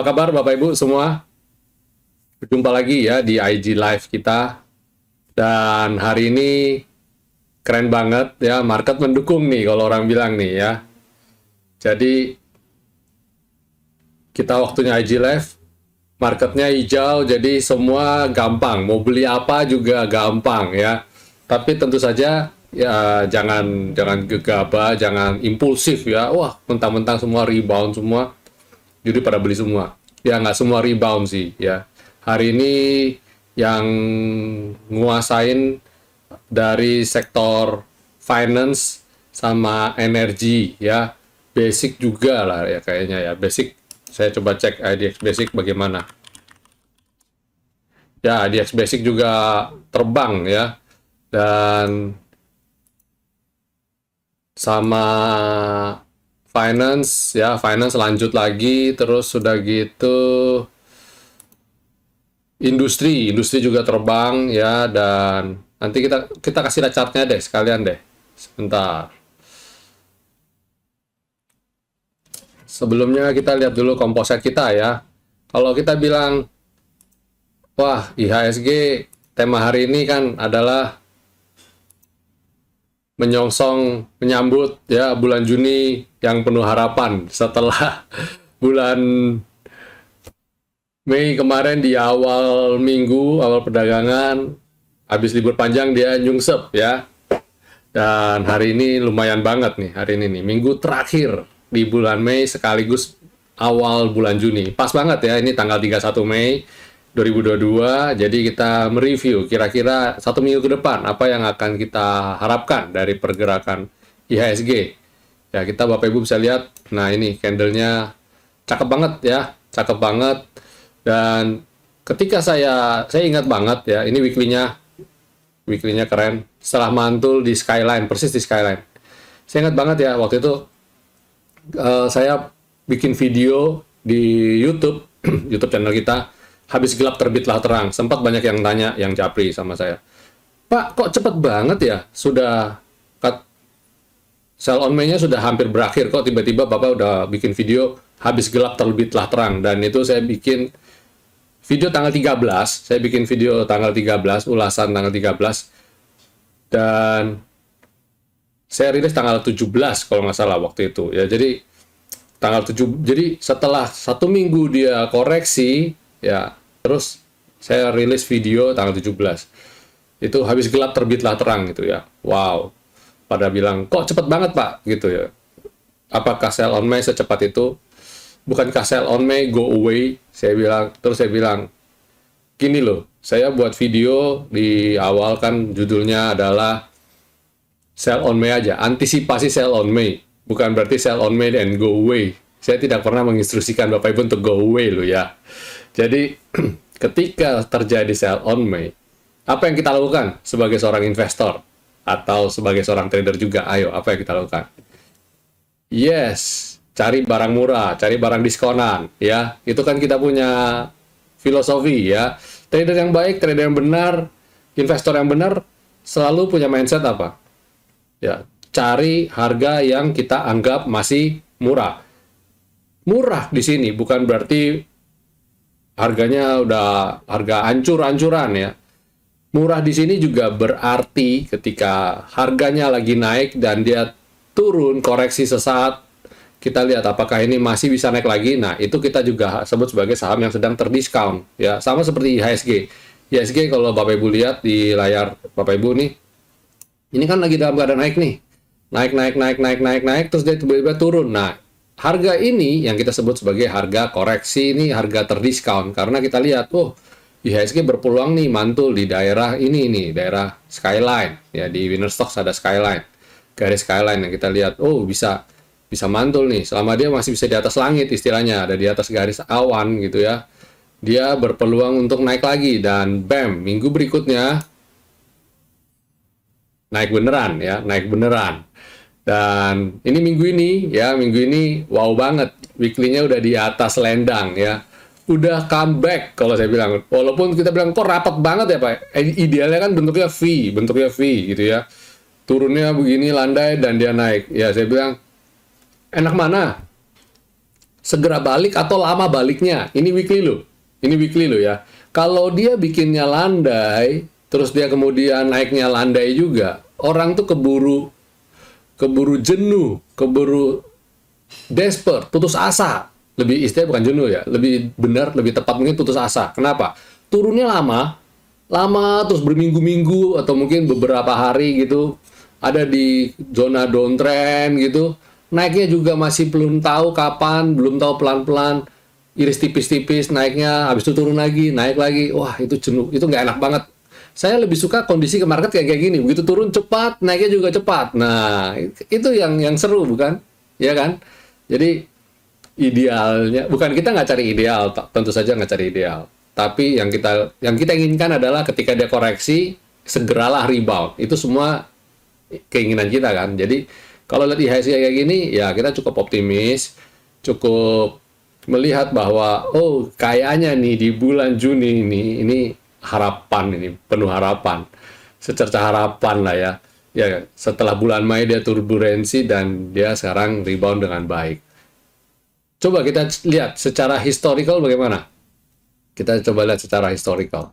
kabar Bapak Ibu semua? Berjumpa lagi ya di IG Live kita. Dan hari ini keren banget ya, market mendukung nih kalau orang bilang nih ya. Jadi kita waktunya IG Live, marketnya hijau, jadi semua gampang. Mau beli apa juga gampang ya. Tapi tentu saja ya jangan gegabah, jangan impulsif ya. Wah, mentang-mentang semua rebound semua, jadi pada beli semua. Ya nggak semua rebound sih ya. Hari ini yang nguasain dari sektor finance sama energi ya. Basic juga lah ya kayaknya ya. Basic, saya coba cek IDX Basic bagaimana. Ya, IDX Basic juga terbang ya. Dan sama finance ya, finance lanjut lagi, terus sudah gitu industri juga terbang ya. Dan nanti kita kasih lihat chartnya deh sekalian deh, sebentar. Sebelumnya kita lihat dulu komposit kita ya. Kalau kita bilang wah, IHSG tema hari ini kan adalah menyongsong menyambut ya bulan Juni yang penuh harapan setelah bulan Mei kemarin di awal minggu, awal perdagangan, habis libur panjang dia nyungsep ya. Dan hari ini lumayan banget nih, hari ini nih, minggu terakhir di bulan Mei sekaligus awal bulan Juni. Pas banget ya, ini tanggal 31 Mei 2022, jadi kita mereview kira-kira satu minggu ke depan apa yang akan kita harapkan dari pergerakan IHSG. Ya, kita Bapak Ibu bisa lihat, nah ini candlenya cakep banget ya, cakep banget. Dan ketika saya ingat banget ya, ini weekly-nya keren, setelah mantul di skyline, persis di skyline. Saya ingat banget ya, waktu itu saya bikin video di YouTube, YouTube channel kita, habis gelap terbitlah terang. Sempat banyak yang tanya, yang japri sama saya, Pak, kok cepet banget ya? Sudah sell on May-nya sudah hampir berakhir, kok tiba-tiba Bapak udah bikin video habis gelap terbitlah terang. Dan itu saya bikin video tanggal 13, saya bikin video tanggal 13, ulasan tanggal 13, dan saya rilis tanggal 17 kalau nggak salah waktu itu ya. Jadi tanggal 7, jadi setelah satu minggu dia koreksi ya, terus saya rilis video tanggal 17. Itu habis gelap terbitlah terang gitu ya. Wow. Pada bilang, kok cepet banget Pak gitu ya. Apakah sell on May secepat itu? Bukankah sell on May go away? Saya bilang, terus saya bilang, gini loh, saya buat video di awal kan judulnya adalah sell on May aja, antisipasi sell on May. Bukan berarti sell on May and go away. Saya tidak pernah menginstruksikan Bapak Ibu untuk go away loh ya. Jadi ketika terjadi sell on May, apa yang kita lakukan sebagai seorang investor atau sebagai seorang trader juga? Ayo, apa yang kita lakukan? Yes, cari barang murah, cari barang diskonan ya. Itu kan kita punya filosofi ya. Trader yang baik, trader yang benar, investor yang benar selalu punya mindset apa? Ya, cari harga yang kita anggap masih murah. Murah di sini bukan berarti harganya udah harga ancur-ancuran ya. Murah di sini juga berarti ketika harganya lagi naik dan dia turun, koreksi sesaat, kita lihat apakah ini masih bisa naik lagi. Nah, itu kita juga sebut sebagai saham yang sedang terdiskon ya. Sama seperti IHSG. IHSG kalau Bapak Ibu lihat di layar Bapak Ibu nih, ini kan lagi dalam keadaan naik nih. Naik, terus dia tiba-tiba turun. Nah, harga ini yang kita sebut sebagai harga koreksi, ini harga terdiskon. Karena kita lihat, oh, IHSG berpeluang nih mantul di daerah ini nih, daerah skyline. Ya, di Winner Stocks ada skyline. Garis skyline yang kita lihat, oh bisa mantul nih. Selama dia masih bisa di atas langit istilahnya, ada di atas garis awan gitu ya. Dia berpeluang untuk naik lagi. Dan bam, minggu berikutnya naik beneran ya, naik beneran. Dan ini minggu ini wow banget, weekly-nya udah di atas lendang ya, udah comeback kalau saya bilang. Walaupun kita bilang kok rapat banget ya Pak, idealnya kan bentuknya V gitu ya, turunnya begini landai dan dia naik ya. Saya bilang enak mana, segera balik atau lama baliknya. Ini weekly loh. Ini weekly loh ya. Kalau dia bikinnya landai, terus dia kemudian naiknya landai juga, orang tuh keburu jenuh, keburu desperate, putus asa. Lebih istilahnya bukan jenuh ya, lebih benar, lebih tepat mungkin putus asa. Kenapa? Turunnya lama terus berminggu-minggu atau mungkin beberapa hari gitu, ada di zona downtrend gitu. Naiknya juga masih belum tahu kapan, belum tahu pelan-pelan, iris tipis-tipis naiknya, habis itu turun lagi, naik lagi. Wah, itu jenuh, itu nggak enak banget. Saya lebih suka kondisi ke market kayak gini, begitu turun cepat, naiknya juga cepat. Nah, itu yang seru bukan? Ya kan? Jadi idealnya, bukan kita nggak cari ideal, tentu saja nggak cari ideal. Tapi yang kita inginkan adalah ketika dia koreksi, segeralah rebound. Itu semua keinginan kita kan. Jadi kalau lihat IHSG kayak gini, ya kita cukup optimis, cukup melihat bahwa oh kayaknya nih di bulan Juni ini harapan, ini penuh harapan, secerca harapan lah ya. Ya setelah bulan Mei dia turbulensi dan dia sekarang rebound dengan baik. Coba kita lihat secara historical bagaimana. Kita coba lihat secara historical.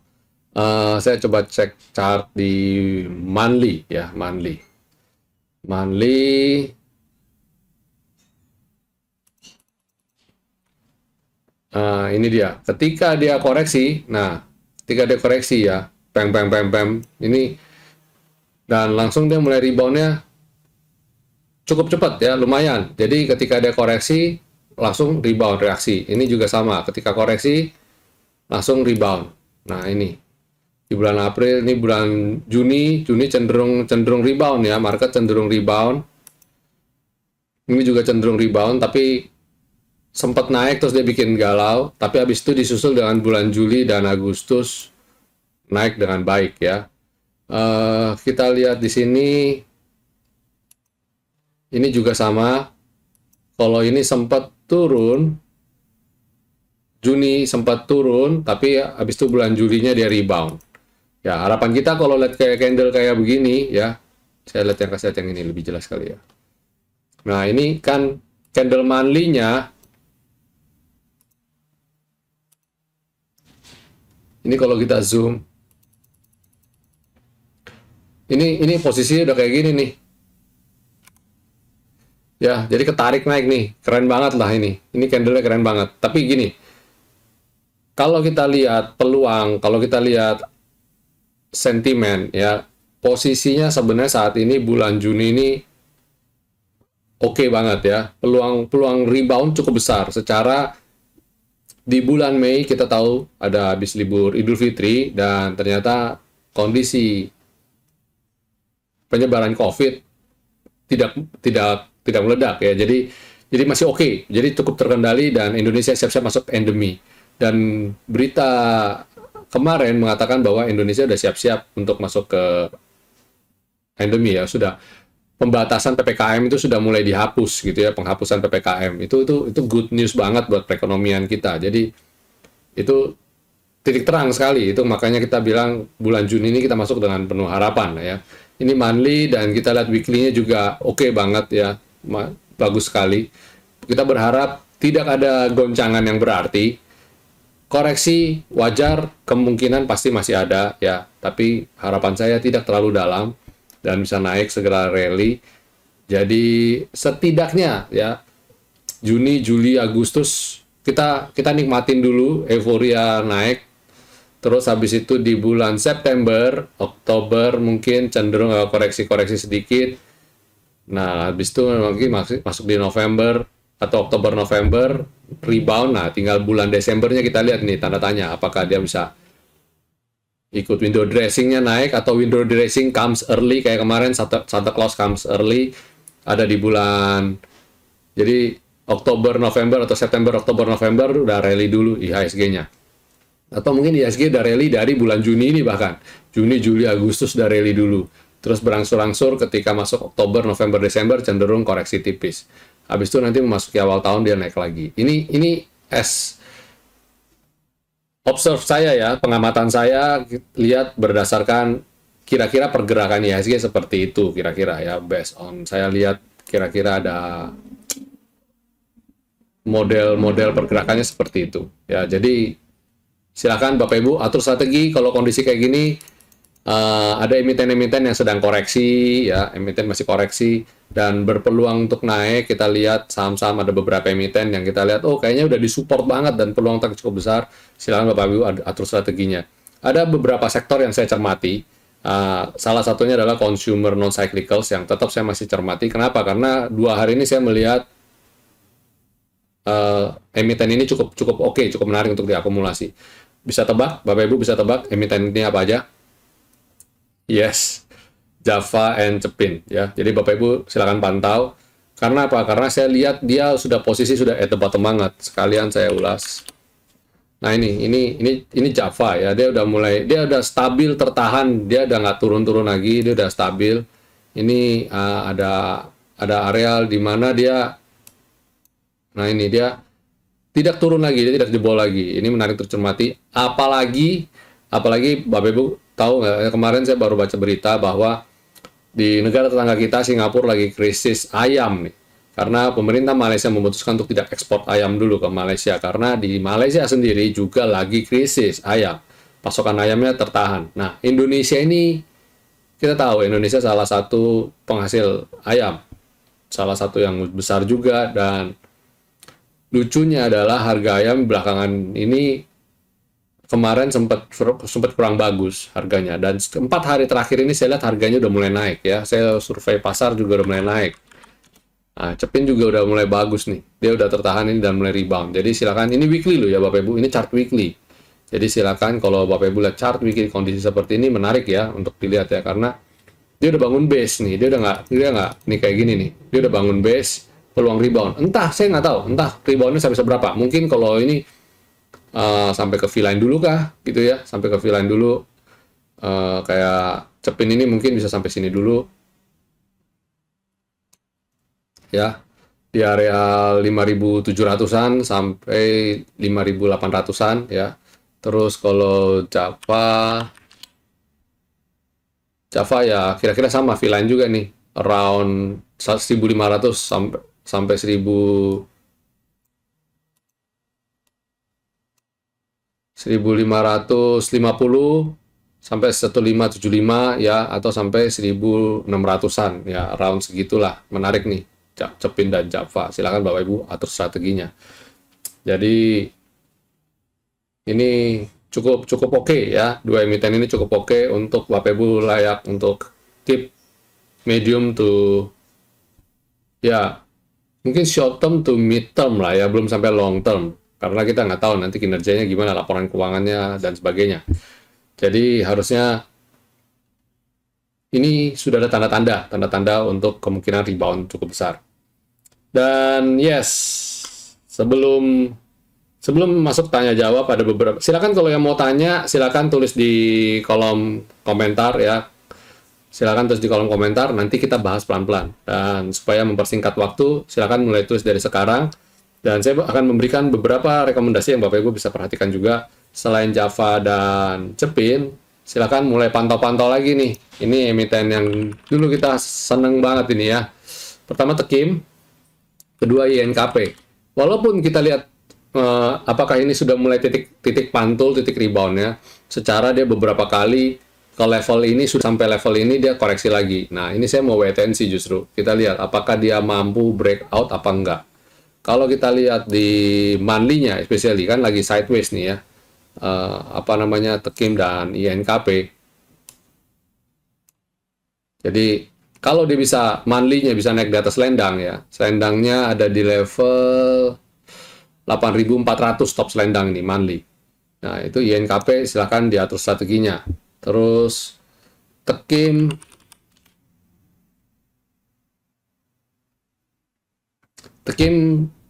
Saya coba cek chart di monthly ya, monthly. Ini dia. Ketika dia koreksi, ya, pem, ini dan langsung dia mulai reboundnya cukup cepat ya, lumayan. Jadi ketika dia koreksi, langsung rebound reaksi. Ini juga sama. Ketika koreksi, langsung rebound. Nah ini di bulan April, ini bulan Juni cenderung rebound ya, market cenderung rebound. Ini juga cenderung rebound, tapi sempat naik terus dia bikin galau, tapi habis itu disusul dengan bulan Juli dan Agustus naik dengan baik ya. Kita lihat di sini, ini juga sama. Kalau ini sempat turun, Juni sempat turun, tapi habis itu bulan Julinya dia rebound. Ya, harapan kita kalau lihat kayak candle kayak begini ya, saya lihat yang ini lebih jelas kali ya. Nah, ini kan candle monthly-nya. Ini kalau kita zoom, ini posisinya udah kayak gini nih. Ya, jadi ketarik naik nih, keren banget lah ini. Ini candle-nya keren banget. Tapi gini, kalau kita lihat peluang, kalau kita lihat sentimen ya, posisinya sebenarnya saat ini bulan Juni ini oke banget ya. Peluang rebound cukup besar. Secara di bulan Mei kita tahu ada habis libur Idul Fitri dan ternyata kondisi penyebaran COVID tidak meledak ya. Jadi masih oke. Jadi cukup terkendali dan Indonesia siap-siap masuk endemi. Dan berita kemarin mengatakan bahwa Indonesia sudah siap-siap untuk masuk ke endemi ya, sudah pembatasan PPKM itu sudah mulai dihapus gitu ya, penghapusan PPKM itu good news banget buat perekonomian kita. Jadi itu titik terang sekali, itu makanya kita bilang bulan Juni ini kita masuk dengan penuh harapan ya. Ini monthly dan kita lihat weekly-nya juga oke banget ya, bagus sekali. Kita berharap tidak ada goncangan yang berarti. Koreksi wajar, kemungkinan pasti masih ada ya, tapi harapan saya tidak terlalu dalam dan bisa naik segera rally. Jadi setidaknya ya Juni, Juli, Agustus kita nikmatin dulu euforia naik. Terus habis itu di bulan September, Oktober mungkin cenderung koreksi-koreksi sedikit. Nah, habis itu mungkin masuk di November atau Oktober November rebound. Nah, tinggal bulan Desembernya kita lihat nih tanda tanya apakah dia bisa ikut window dressing-nya naik atau window dressing comes early kayak kemarin Santa Claus comes early ada di bulan, jadi Oktober November atau September Oktober November udah rally dulu IHSG-nya, atau mungkin IHSG udah rally dari bulan Juni ini, bahkan Juni, Juli, Agustus udah rally dulu, terus berangsur-angsur ketika masuk Oktober November Desember cenderung koreksi tipis. Habis itu nanti memasuki awal tahun dia naik lagi. Ini as observe saya ya, pengamatan saya lihat berdasarkan kira-kira pergerakan IHSG seperti itu kira-kira ya, based on saya lihat kira-kira ada model-model pergerakannya seperti itu. Ya, jadi silakan Bapak Ibu atur strategi kalau kondisi kayak gini. Ada emiten-emiten yang sedang koreksi, ya, emiten masih koreksi dan berpeluang untuk naik. Kita lihat saham-saham ada beberapa emiten yang kita lihat, oh kayaknya udah disupport banget dan peluang tak cukup besar. Silakan Bapak Ibu atur strateginya. Ada beberapa sektor yang saya cermati. Salah satunya adalah consumer non cyclicals yang tetap saya masih cermati. Kenapa? Karena 2 hari ini saya melihat emiten ini cukup oke, cukup menarik untuk diakumulasi. Bisa tebak, Bapak Ibu bisa tebak emiten ini apa aja? Yes, Java and Cepin ya. Jadi Bapak Ibu silakan pantau. Karena apa? Karena saya lihat dia sudah posisi sudah at the bottom banget. Sekalian saya ulas. Nah ini Java ya. Dia udah stabil tertahan. Dia udah nggak turun-turun lagi. Dia udah stabil. Ini ada areal di mana dia. Nah ini dia tidak turun lagi, dia tidak jebol lagi. Ini menarik tercermati. Apalagi Bapak Ibu tahu nggak, kemarin saya baru baca berita bahwa di negara tetangga kita Singapura lagi krisis ayam nih. Karena pemerintah Malaysia memutuskan untuk tidak ekspor ayam dulu ke Malaysia. Karena di Malaysia sendiri juga lagi krisis ayam. Pasokan ayamnya tertahan. Nah, Indonesia ini, kita tahu Indonesia salah satu penghasil ayam. Salah satu yang besar juga, dan lucunya adalah harga ayam belakangan ini kemarin sempat kurang bagus harganya, dan 4 hari terakhir ini saya lihat harganya udah mulai naik ya. Saya survei pasar juga udah mulai naik. Nah, Cepin juga udah mulai bagus nih, dia udah tertahan ini dan mulai rebound. Jadi silakan, ini weekly loh ya Bapak Ibu, ini chart weekly. Jadi silakan kalau Bapak Ibu lihat chart weekly kondisi seperti ini menarik ya untuk dilihat ya, karena dia udah bangun base nih, dia nggak nih kayak gini nih, dia udah bangun base, peluang rebound. Entah, saya nggak tahu, entah reboundnya sampai seberapa. Mungkin kalau ini sampai ke V-line dulu kah gitu ya, sampai ke V-line dulu. Kayak Cepin ini mungkin bisa sampai sini dulu ya, di area 5.700-an sampai 5.800-an ya. Terus kalau Java ya kira-kira sama V-line juga nih, around 1.500 sampai 1.550 sampai 1.575 ya, atau sampai 1.600-an ya, around segitulah. Menarik nih Cepin dan Java. Silakan Bapak Ibu atur strateginya. Jadi ini cukup oke ya, dua emiten ini cukup oke untuk Bapak Ibu, layak untuk keep medium to ya, mungkin short term to mid term lah ya, belum sampai long term, karena kita nggak tahu nanti kinerjanya gimana, laporan keuangannya dan sebagainya. Jadi harusnya ini sudah ada tanda-tanda untuk kemungkinan rebound cukup besar. Dan yes, sebelum masuk tanya jawab, ada beberapa, silakan kalau yang mau tanya silakan tulis di kolom komentar ya. Silakan tulis di kolom komentar, nanti kita bahas pelan-pelan. Dan supaya mempersingkat waktu, silakan mulai tulis dari sekarang. Dan saya akan memberikan beberapa rekomendasi yang Bapak Ibu bisa perhatikan juga. Selain Java dan Cepin, silakan mulai pantau-pantau lagi nih. Ini emiten yang dulu kita seneng banget ini ya. Pertama Tekim, kedua INKP. Walaupun kita lihat apakah ini sudah mulai titik pantul, titik reboundnya, secara dia beberapa kali ke level ini, sudah sampai level ini dia koreksi lagi. Nah, ini saya mau wait and see justru. Kita lihat apakah dia mampu breakout apa enggak. Kalau kita lihat di monthly-nya, especially kan lagi sideways nih ya, Tekim dan INKP. Jadi kalau dia bisa monthly-nya bisa naik di atas selendang ya, selendangnya ada di level 8.400 top selendang ini monthly. Nah itu INKP, silahkan diatur strateginya. Terus Tekim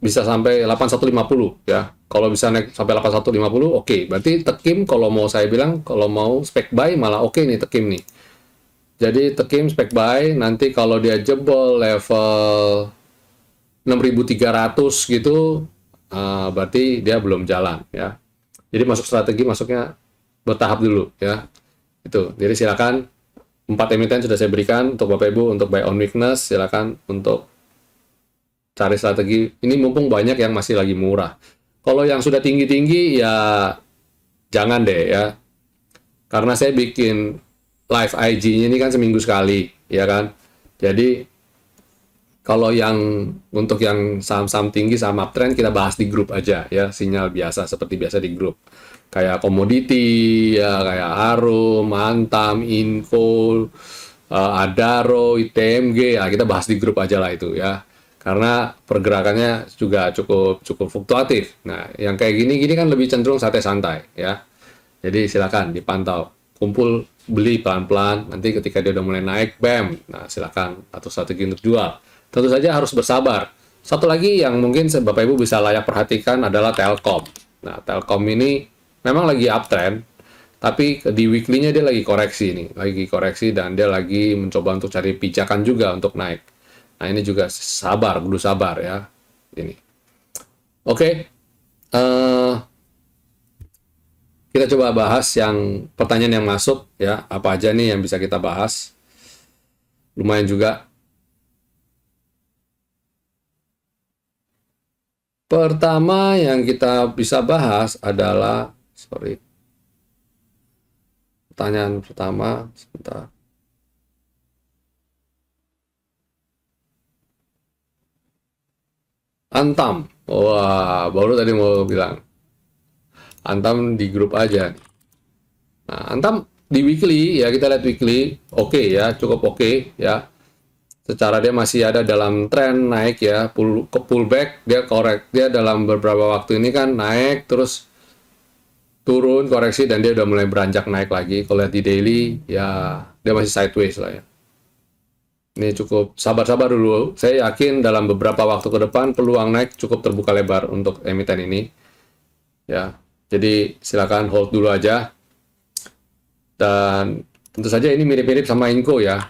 bisa sampai 8150 ya. Kalau bisa naik sampai 8150, oke. Berarti Tekim kalau mau saya bilang, kalau mau spek buy malah oke nih Tekim nih. Jadi Tekim spek buy, nanti kalau dia jebol level 6.300 gitu, berarti dia belum jalan ya. Jadi masuk strategi, masuknya bertahap dulu ya. Itu. Jadi silakan, 4 emiten sudah saya berikan untuk Bapak Ibu untuk buy on weakness, silakan untuk cari strategi. Ini mumpung banyak yang masih lagi murah. Kalau yang sudah tinggi-tinggi ya jangan deh ya. Karena saya bikin live IG-nya ini kan seminggu sekali, ya kan. Jadi kalau yang untuk yang saham-saham tinggi, saham uptrend kita bahas di grup aja ya, sinyal biasa seperti biasa di grup. Kayak komoditi ya, kayak Arum, Antam, Info, Adaro, ITMG ya, kita bahas di grup aja lah itu ya. Karena pergerakannya juga cukup cukup fluktuatif. Nah, yang kayak gini-gini kan lebih cenderung santai-santai ya. Jadi silakan dipantau, kumpul beli pelan-pelan. Nanti ketika dia udah mulai naik, bam. Nah silakan atau strategi untuk jual. Tentu saja harus bersabar. Satu lagi yang mungkin Bapak Ibu bisa layak perhatikan adalah Telkom. Nah Telkom ini memang lagi uptrend, tapi di weekly-nya dia lagi koreksi nih, lagi koreksi dan dia lagi mencoba untuk cari pijakan juga untuk naik. Nah ini juga sabar, kudu sabar ya. Ini. Oke. Kita coba bahas yang pertanyaan yang masuk ya, apa aja nih yang bisa kita bahas. Lumayan juga. Pertama yang kita bisa bahas adalah, pertanyaan pertama, sebentar. Antam. Wah, baru tadi mau bilang. Antam di grup aja. Nah, Antam di weekly ya, kita lihat weekly, oke ya, cukup oke ya. Secara dia masih ada dalam tren naik ya, pullback, dia korek, dia dalam beberapa waktu ini kan naik terus turun koreksi dan dia udah mulai beranjak naik lagi. Kalau lihat di daily ya dia masih sideways lah ya. Ini cukup sabar-sabar dulu. Saya yakin dalam beberapa waktu ke depan peluang naik cukup terbuka lebar untuk emiten ini. Ya, jadi silakan hold dulu aja. Dan tentu saja ini mirip-mirip sama Inco ya.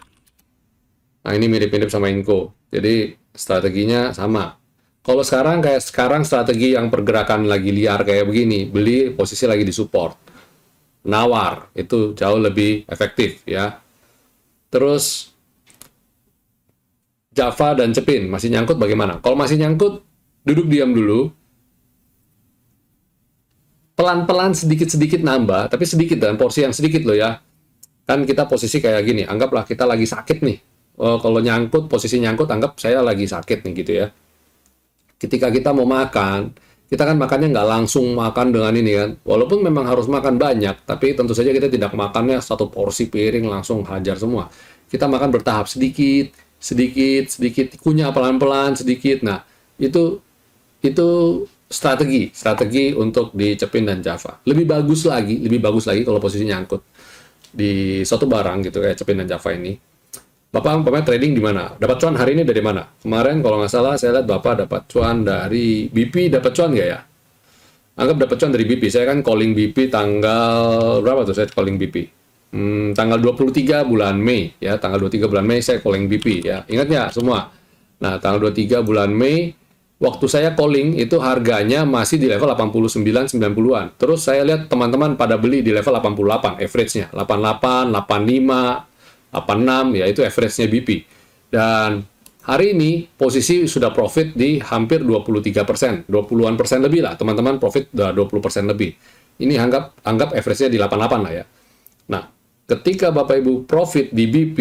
Nah, ini mirip-mirip sama Inco. Jadi strateginya sama. Kalau sekarang strategi yang pergerakan lagi liar kayak begini, beli posisi lagi di support. Nawar, itu jauh lebih efektif ya. Terus Java dan Cepin masih nyangkut bagaimana? Kalau masih nyangkut, duduk diam dulu. Pelan-pelan sedikit-sedikit nambah, tapi sedikit dalam porsi yang sedikit loh ya. Kan kita posisi kayak gini, anggaplah kita lagi sakit nih. Kalau nyangkut, posisi nyangkut, anggap saya lagi sakit nih gitu ya. Ketika kita mau makan, kita kan makannya nggak langsung makan dengan ini kan. Walaupun memang harus makan banyak, tapi tentu saja kita tidak makannya satu porsi piring langsung hajar semua. Kita makan bertahap sedikit, sedikit, sedikit, kunyah pelan-pelan sedikit. Nah, itu strategi untuk di Cepin dan Java. Lebih bagus lagi kalau posisi nyangkut di suatu barang gitu kayak Cepin dan Java ini. Bapak umpamanya trading di mana? Dapat cuan hari ini dari mana? Kemarin kalau nggak salah saya lihat Bapak dapat cuan dari BP, dapat cuan nggak ya? Anggap dapat cuan dari BP. Saya kan calling BP tanggal berapa tuh saya calling BP? Tanggal 23 bulan Mei ya, tanggal 23 bulan Mei saya calling BP ya. Ingat nggak semua? Nah, tanggal 23 bulan Mei waktu saya calling itu harganya masih di level 89-90-an. Terus saya lihat teman-teman pada beli di level 88 average-nya. 88, 85, 86 ya itu average-nya BP. Dan hari ini posisi sudah profit di hampir 23%, 20-an persen lebih lah. Teman-teman profit udah 20% lebih. Ini anggap average-nya di 88 lah ya. Nah, ketika Bapak Ibu profit di BP,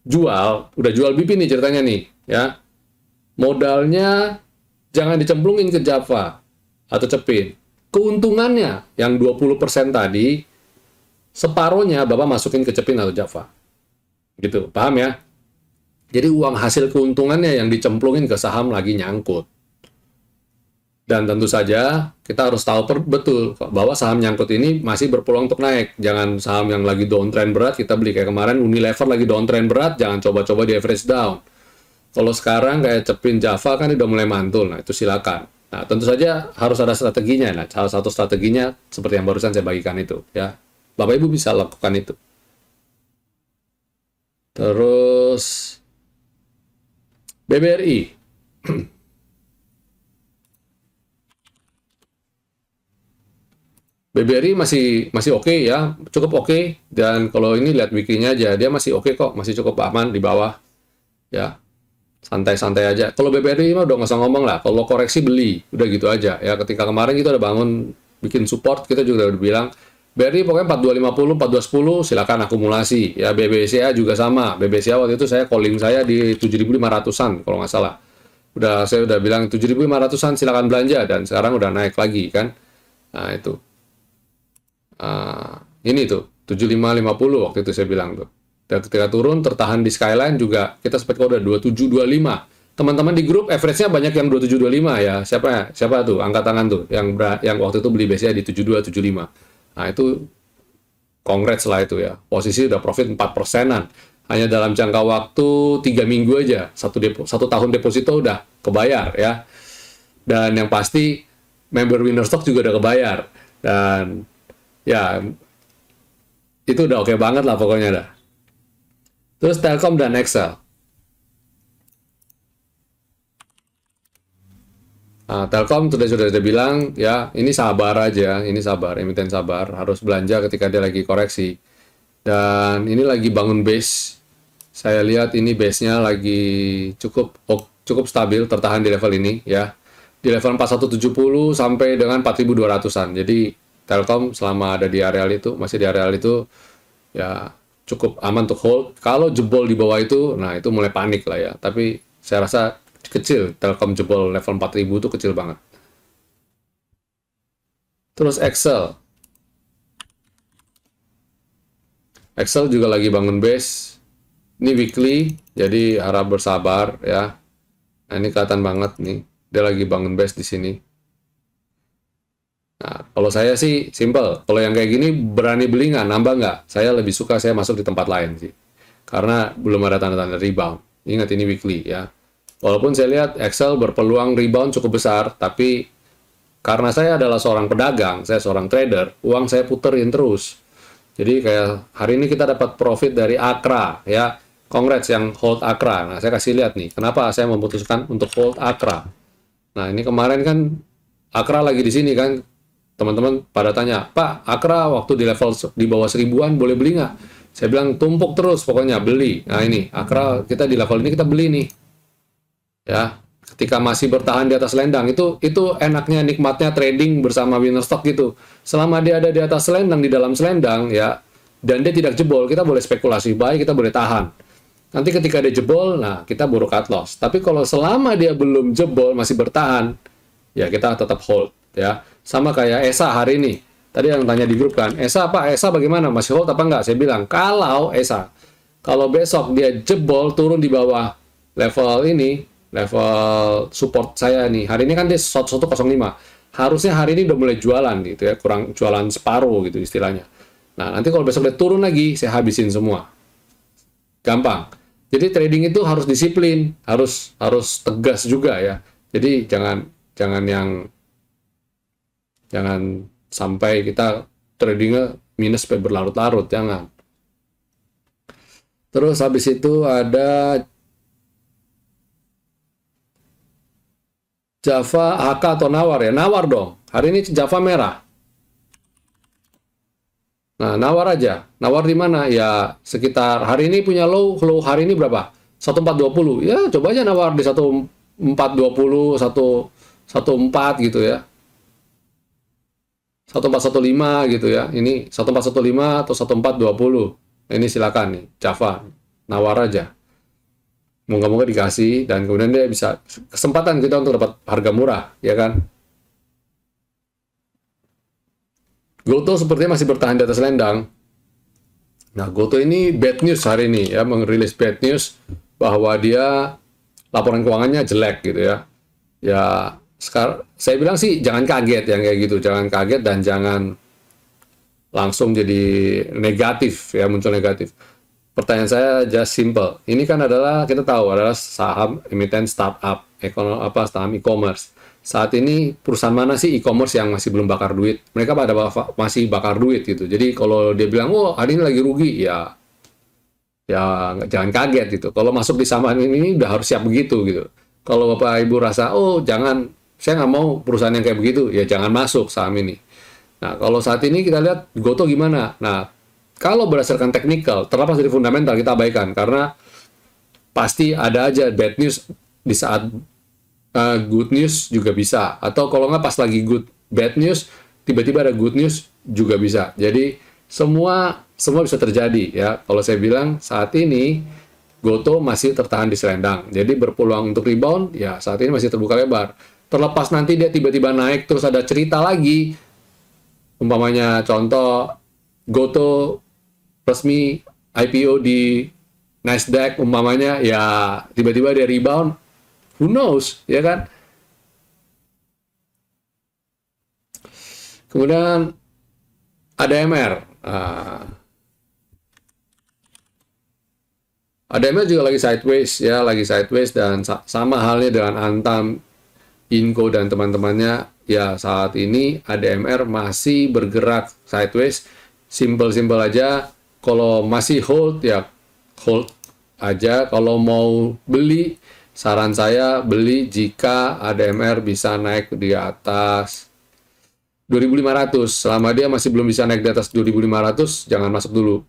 udah jual BP nih ceritanya nih ya. Modalnya jangan dicemplungin ke Java atau Cepin. Keuntungannya yang 20% tadi, separohnya Bapak masukin ke Cepin atau Java. Gitu, paham ya? Jadi uang hasil keuntungannya yang dicemplungin ke saham lagi nyangkut. Dan tentu saja kita harus tahu betul bahwa saham nyangkut ini masih berpeluang untuk naik. Jangan saham yang lagi downtrend berat kita beli kayak kemarin Unilever lagi downtrend berat, jangan coba-coba di average down. Kalau sekarang kayak Cepin Java kan udah mulai mantul, nah itu silakan. Nah tentu saja harus ada strateginya. Nah salah satu strateginya seperti yang barusan saya bagikan itu ya. Bapak Ibu bisa lakukan itu. Terus BBRI. BBRI masih oke ya, cukup oke. Dan kalau ini lihat weekly-nya aja, dia masih oke kok, masih cukup aman di bawah. Ya, santai-santai aja. Kalau BBRI mah udah nggak usah ngomong lah. Kalau koreksi beli, udah gitu aja. Ya ketika kemarin kita udah bangun bikin support, kita juga udah bilang BRI pokoknya 4250, 4210 silakan akumulasi. Ya BBCA juga sama. BBCA waktu itu calling saya di 7.500-an kalau nggak salah. Saya udah bilang 7.500-an silakan belanja dan sekarang udah naik lagi kan. Nah itu. Ini tuh 7550 waktu itu saya bilang tuh. Dan ketika turun tertahan di skyline juga kita sempat udah 2725. Teman-teman di grup average-nya banyak yang 2725 ya. Siapa tuh? Angkat tangan tuh yang waktu itu beli BCA di 7275. Nah, itu congrats lah itu ya. Posisi udah profit 4%-an. Hanya dalam jangka waktu 3 minggu aja. Satu tahun deposito udah kebayar ya. Dan yang pasti member winner stock juga udah kebayar. Dan ya itu udah oke banget lah pokoknya dah. Terus Telkom dan Excel. Nah, Telkom sudah bilang ya ini sabar aja, ini sabar, emiten sabar, harus belanja ketika dia lagi koreksi. Dan ini lagi bangun base. Saya lihat ini base-nya lagi cukup stabil, tertahan di level ini ya. Di level 4170 sampai dengan 4200-an. Jadi Telkom selama ada di areal itu, masih di areal itu ya cukup aman untuk hold. Kalau jebol di bawah itu, nah itu mulai panik lah ya. Tapi saya rasa kecil, Telkom jebol level 4000 itu kecil banget. Terus Excel. Excel juga lagi bangun base. Ini weekly, jadi harap bersabar ya. Nah, ini kelihatan banget nih, dia lagi bangun base di sini. Nah, kalau saya sih simple. Kalau yang kayak gini berani beli nggak, nambah nggak? Saya lebih suka saya masuk di tempat lain sih. Karena belum ada tanda-tanda rebound. Ingat ini weekly ya. Walaupun saya lihat Excel berpeluang rebound cukup besar, tapi karena saya adalah seorang pedagang, saya seorang trader, uang saya puterin terus. Jadi kayak hari ini kita dapat profit dari Akra ya. Congrats yang hold Akra. Nah, saya kasih lihat nih, kenapa saya memutuskan untuk hold Akra. Nah, ini kemarin kan Akra lagi di sini kan. Teman-teman pada tanya, Pak, Akra waktu di level di bawah 1000-an boleh beli nggak? Saya bilang tumpuk terus pokoknya beli. Nah ini Akra kita di level ini kita beli nih. Ya, ketika masih bertahan di atas selendang itu enaknya nikmatnya trading bersama winner stock gitu. Selama dia ada di atas selendang di dalam selendang ya dan dia tidak jebol, kita boleh spekulasi buy, kita boleh tahan. Nanti ketika dia jebol, nah kita baru cut loss. Tapi kalau selama dia belum jebol masih bertahan, ya kita tetap hold ya. Sama kayak ESA hari ini. Tadi yang tanya di grup kan, ESA Pak, ESA bagaimana? Masih hold apa enggak? Saya bilang, kalau ESA, kalau besok dia jebol turun di bawah level ini, level support saya nih. Hari ini kan dia 1105. Harusnya hari ini udah mulai jualan gitu ya, kurang jualan separuh gitu istilahnya. Nah, nanti kalau besok dia turun lagi, saya habisin semua. Gampang. Jadi trading itu harus disiplin, harus tegas juga ya. Jadi jangan sampai kita tradingnya minus sampai berlarut-larut, jangan. Terus habis itu ada Java, HK atau Nawar ya? Nawar dong. Hari ini Java merah. Nah, Nawar aja. Nawar di mana? Ya sekitar hari ini punya low hari ini berapa? 1420. Ya coba aja nawar di 1420, 14 gitu ya. 1415 gitu ya. Ini 1415 atau 1420. Ini silakan nih, Java. Nawar aja. Moga-moga dikasih dan kemudian dia bisa kesempatan kita untuk dapat harga murah, ya kan? Goto sepertinya masih bertahan di atas selendang. Nah, Goto ini bad news hari ini ya, merilis bad news bahwa dia laporan keuangannya jelek gitu ya. Ya, sekarang saya bilang sih jangan kaget yang kayak gitu, jangan kaget dan jangan langsung jadi negatif ya, muncul negatif. Pertanyaan saya just simple. Ini kan adalah kita tahu adalah saham emiten startup, saham e-commerce. Saat ini perusahaan mana sih e-commerce yang masih belum bakar duit? Mereka masih bakar duit gitu. Jadi kalau dia bilang, "Oh, hari ini lagi rugi," ya jangan kaget gitu. Kalau masuk di saham ini udah harus siap begitu gitu. Kalau Bapak Ibu rasa, "Oh, jangan, saya nggak mau perusahaan yang kayak begitu," ya jangan masuk saham ini. Nah, kalau saat ini kita lihat Goto gimana? Nah, kalau berdasarkan teknikal, terlepas dari fundamental kita abaikan karena pasti ada aja bad news di saat good news juga bisa. Atau kalau nggak pas lagi bad news, tiba-tiba ada good news juga bisa. Jadi semua bisa terjadi ya. Kalau saya bilang saat ini Goto masih tertahan di selendang. Jadi berpeluang untuk rebound ya saat ini masih terbuka lebar. Terlepas nanti dia tiba-tiba naik terus ada cerita lagi. Umpamanya contoh Goto resmi IPO di Nasdaq umpamanya ya tiba-tiba dia rebound, who knows ya kan. Kemudian ADMR. ADMR juga lagi sideways ya, lagi sideways dan sama halnya dengan Antam, Inco dan teman-temannya ya saat ini ADMR masih bergerak sideways, simple aja. Kalau masih hold ya hold aja. Kalau mau beli, saran saya beli jika ADMR bisa naik di atas 2.500. Selama dia masih belum bisa naik di atas 2.500, jangan masuk dulu.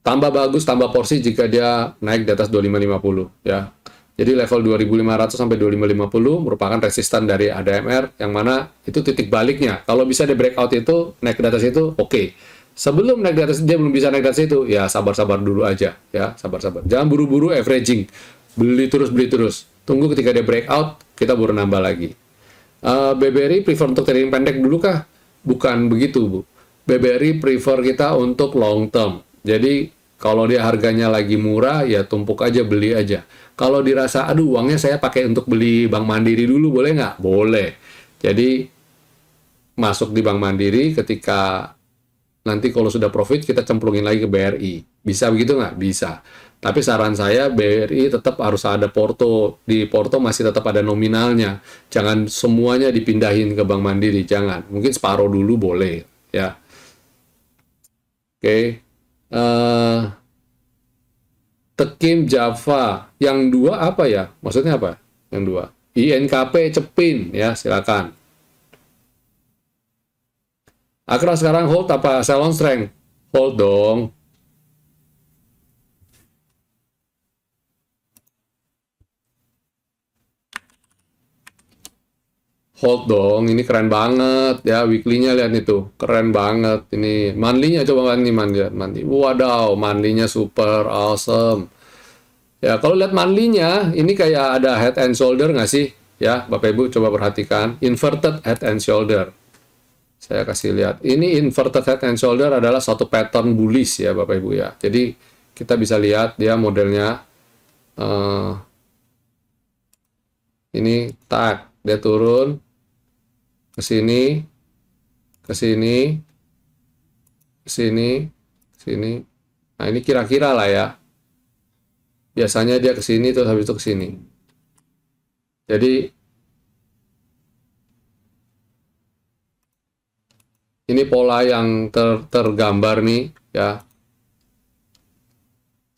Tambah bagus, tambah porsi jika dia naik di atas 2550 ya. Jadi level 2.500 sampai 2.550 merupakan resisten dari ADMR yang mana itu titik baliknya. Kalau bisa di breakout itu naik ke atas itu oke. Sebelum naik di atas dia belum bisa naik di atas itu ya sabar-sabar dulu aja ya, sabar-sabar. Jangan buru-buru averaging. Beli terus. Tunggu ketika dia breakout kita baru nambah lagi. BBRI prefer untuk trading pendek dulu kah? Bukan begitu, Bu. BBRI prefer kita untuk long term. Jadi kalau dia harganya lagi murah ya tumpuk aja, beli aja. Kalau dirasa aduh uangnya saya pakai untuk beli Bank Mandiri dulu boleh nggak? Boleh. Jadi masuk di Bank Mandiri ketika nanti kalau sudah profit kita cemplungin lagi ke BRI. Bisa begitu nggak? Bisa. Tapi saran saya BRI tetap harus ada porto. Di porto masih tetap ada nominalnya. Jangan semuanya dipindahin ke Bank Mandiri. Jangan. Mungkin separuh dulu boleh. Ya. Oke. Tekim Java. Yang dua apa ya? Maksudnya apa? Yang dua. INKP Cepin. Ya, silakan. Akra sekarang hold apa? Sell on strength? Hold dong. Hold dong, ini keren banget ya, weekly-nya lihat itu, keren banget ini. Monthly-nya coba nih monthly. Wadaw, monthly-nya super awesome. Ya, kalau lihat monthly-nya, ini kayak ada head and shoulder nggak sih? Ya, Bapak Ibu coba perhatikan, inverted head and shoulder. Saya kasih lihat, ini inverted head and shoulder adalah suatu pattern bullish ya Bapak Ibu ya. Jadi kita bisa lihat dia modelnya, ini tag, dia turun, ke sini, ke sini, ke sini, ke sini. Nah, ini kira-kira lah ya. Biasanya dia ke sini terus habis itu ke sini. Jadi ini pola yang tergambar nih ya.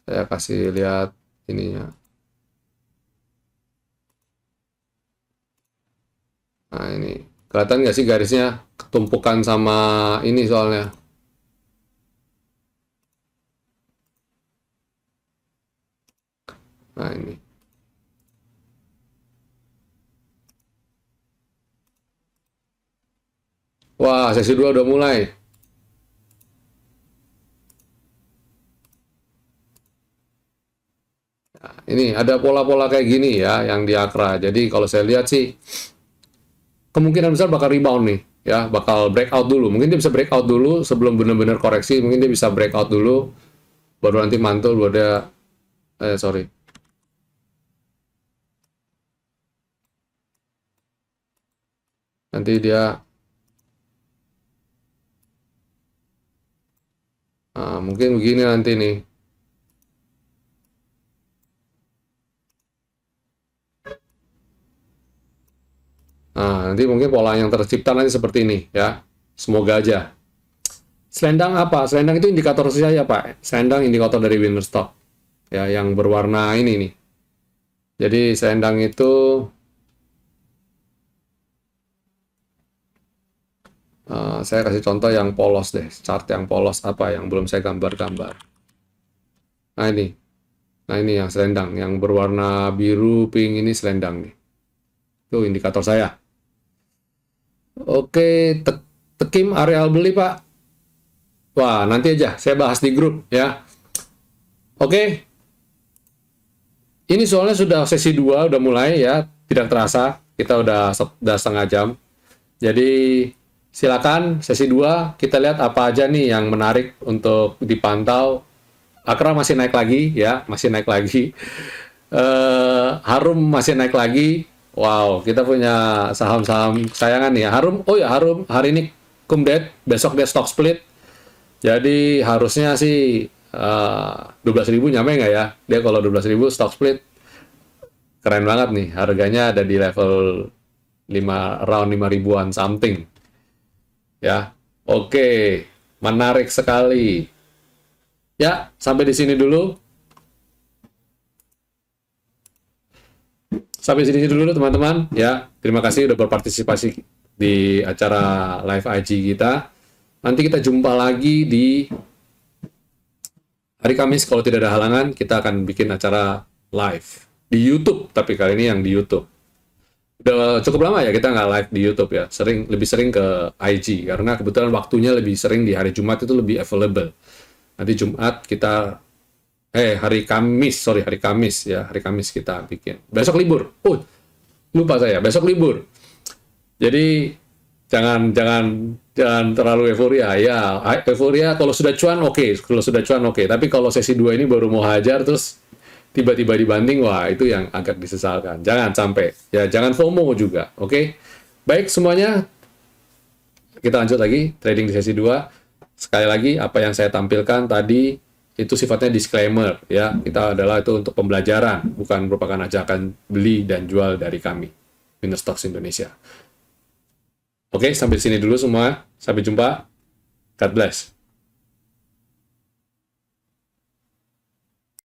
Saya kasih lihat ininya. Nah, ini kelihatan nggak sih garisnya ketumpukan sama ini soalnya. Nah, ini. Wah, sesi 2 udah mulai. Nah, ini ada pola-pola kayak gini ya yang di Akra. Jadi kalau saya lihat sih kemungkinan besar bakal rebound nih ya, bakal breakout dulu. Mungkin dia bisa breakout dulu sebelum benar-benar koreksi. Mungkin dia bisa breakout dulu, baru nanti mantul, baru dia, sorry. Nanti dia, mungkin begini nanti nih. Nah, nanti mungkin pola yang tercipta nanti seperti ini ya. Semoga aja. Selendang apa? Selendang itu indikator saya Pak. Selendang indikator dari winner stock. Ya, yang berwarna ini nih. Jadi selendang itu saya kasih contoh yang polos deh. Chart yang polos apa yang belum saya gambar-gambar. Nah, ini. Nah, ini yang selendang, yang berwarna biru, pink ini selendang nih. Itu indikator saya. Oke, Tekim areal beli, Pak. Wah, nanti aja saya bahas di grup ya. Oke, ini soalnya sudah sesi 2 udah mulai ya, tidak terasa. Kita udah setengah jam. Jadi silakan sesi 2 kita lihat apa aja nih yang menarik untuk dipantau. Akra masih naik lagi ya, masih naik lagi. Harum masih naik lagi. Wow, kita punya saham-saham kesayangan ya. Harum, oh ya Harum hari ini kumdet, besok dia stock split. Jadi harusnya sih 12.000 nyampe nggak ya? Dia kalau 12.000 stock split keren banget nih. Harganya ada di level 5 round 5 ribuan something. Ya. Oke, menarik sekali. Ya, sampai di sini dulu. Sampai sini dulu teman-teman ya. Terima kasih udah berpartisipasi di acara live IG kita. Nanti kita jumpa lagi di hari Kamis kalau tidak ada halangan, kita akan bikin acara live di YouTube, tapi kali ini yang di YouTube. Udah cukup lama ya kita nggak live di YouTube ya, lebih sering ke IG, karena kebetulan waktunya lebih sering di hari Jumat itu lebih available. Nanti Jumat kita, hari Kamis ya, hari Kamis kita bikin. Besok libur, lupa saya, besok libur. Jadi jangan terlalu euforia ya. Euforia kalau sudah cuan oke. Tapi kalau sesi 2 ini baru mau hajar terus tiba-tiba dibanting, wah itu yang agak disesalkan. Jangan sampai ya, jangan FOMO juga. Oke. Baik semuanya, kita lanjut lagi trading di sesi 2. Sekali lagi apa yang saya tampilkan tadi itu sifatnya disclaimer ya. Kita adalah itu untuk pembelajaran, bukan merupakan ajakan beli dan jual dari kami Winner Stocks Indonesia. Oke, sampai sini dulu semua. Sampai jumpa. God bless.